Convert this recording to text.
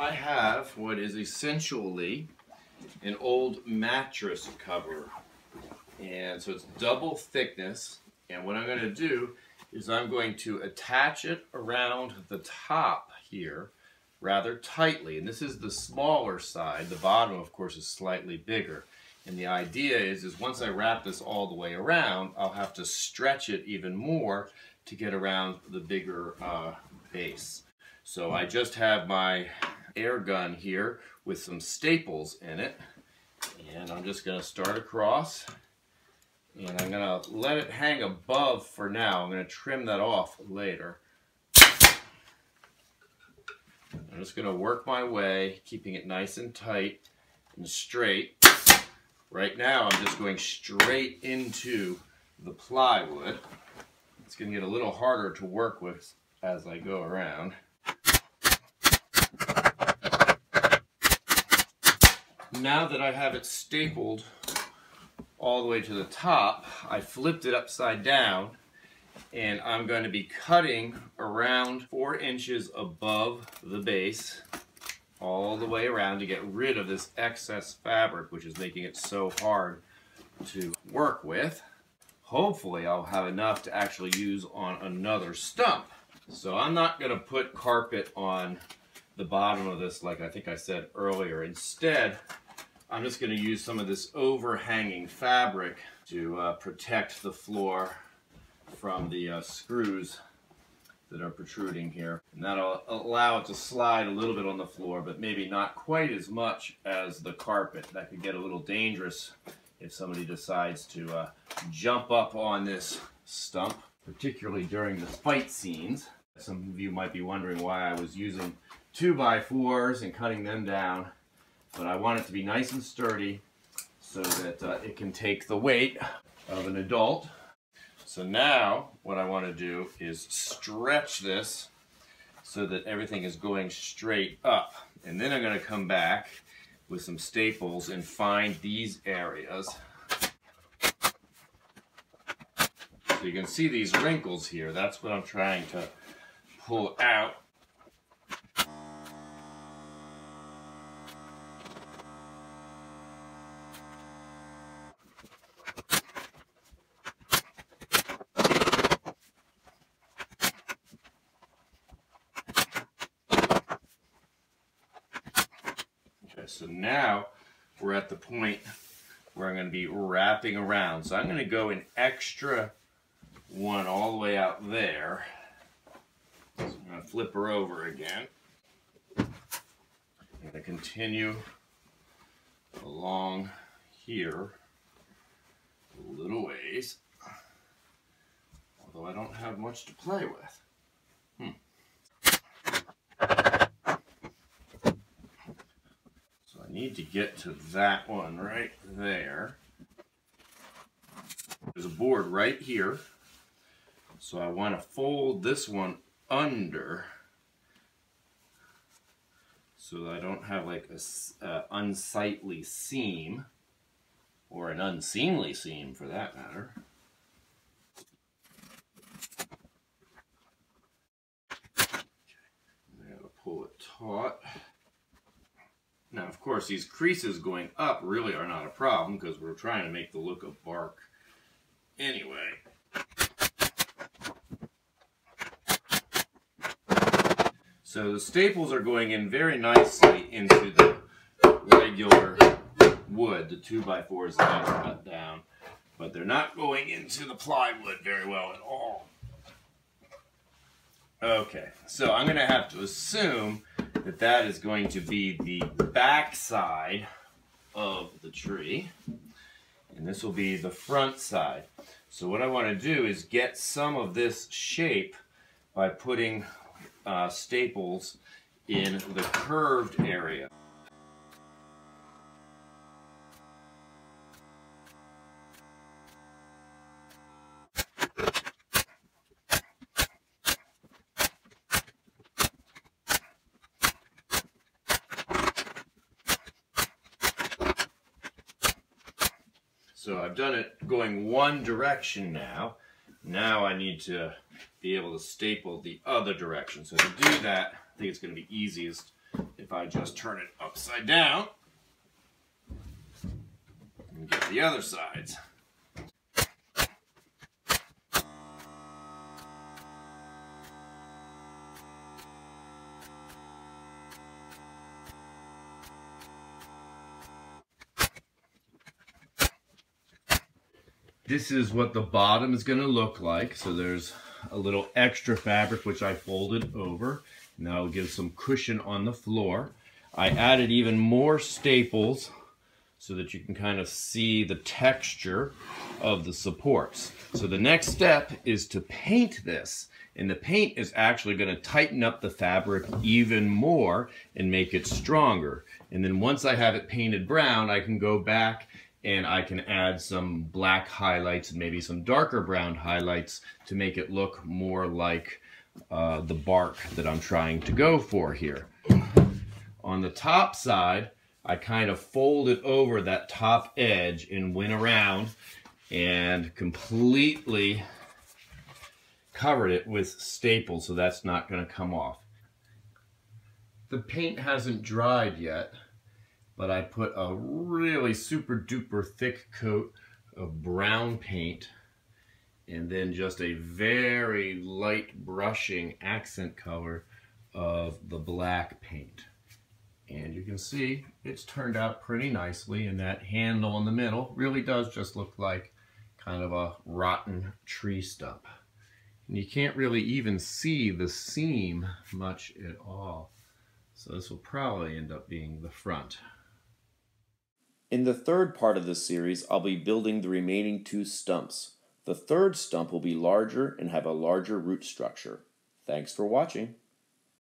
I have what is essentially an old mattress cover. And so it's double thickness. And what I'm going to do is I'm going to attach it around the top here rather tightly. And this is the smaller side. The bottom, of course, is slightly bigger. And the idea is once I wrap this all the way around, I'll have to stretch it even more to get around the bigger base. So I just have my air gun here with some staples in it. And I'm just going to start across. And I'm going to let it hang above for now. I'm going to trim that off later. I'm just going to work my way, keeping it nice and tight and straight. Right now, I'm just going straight into the plywood. It's going to get a little harder to work with as I go around. Now that I have it stapled all the way to the top, I flipped it upside down, and I'm going to be cutting around 4 inches above the base all the way around to get rid of this excess fabric, which is making it so hard to work with. Hopefully I'll have enough to actually use on another stump. So I'm not going to put carpet on the bottom of this like I think I said earlier. Instead, I'm just going to use some of this overhanging fabric to protect the floor from the screws that are protruding here. And that'll allow it to slide a little bit on the floor, but maybe not quite as much as the carpet. That could get a little dangerous if somebody decides to jump up on this stump, particularly during the fight scenes. Some of you might be wondering why I was using 2x4s and cutting them down. But I want it to be nice and sturdy so that it can take the weight of an adult. So now what I want to do is stretch this so that everything is going straight up. And then I'm going to come back with some staples and find these areas. So you can see these wrinkles here. That's what I'm trying to pull out. So now we're at the point where I'm going to be wrapping around. So I'm going to go an extra one all the way out there. So I'm going to flip her over again. I'm going to continue along here a little ways. Although I don't have much to play with. I need to get to that one right there. There's a board right here. So I want to fold this one under so that I don't have like a unsightly seam, or an unseemly seam for that matter. I gotta pull it taut. Now, of course, these creases going up really are not a problem because we're trying to make the look of bark anyway. So the staples are going in very nicely into the regular wood, the 2x4s that I cut down, but they're not going into the plywood very well at all. Okay, so I'm going to have to assume that that is going to be the back side of the tree, and this will be the front side. So what I want to do is get some of this shape by putting staples in the curved area. So I've done it going one direction now. Now I need to be able to staple the other direction. So to do that, I think it's going to be easiest if I just turn it upside down and get the other sides. This is what the bottom is going to look like. So there's a little extra fabric which I folded over. Now I'll give some cushion on the floor. I added even more staples so that you can kind of see the texture of the supports. So the next step is to paint this. And the paint is actually going to tighten up the fabric even more and make it stronger. And then once I have it painted brown, I can go back and I can add some black highlights and maybe some darker brown highlights to make it look more like the bark that I'm trying to go for here. On the top side, I kind of folded over that top edge and went around and completely covered it with staples so that's not going to come off. The paint hasn't dried yet, but I put a really super duper thick coat of brown paint and then just a very light brushing accent color of the black paint. And you can see it's turned out pretty nicely, and that handle in the middle really does just look like kind of a rotten tree stump. And you can't really even see the seam much at all. So this will probably end up being the front. In the third part of this series, I'll be building the remaining 2 stumps. The third stump will be larger and have a larger root structure. Thanks for watching.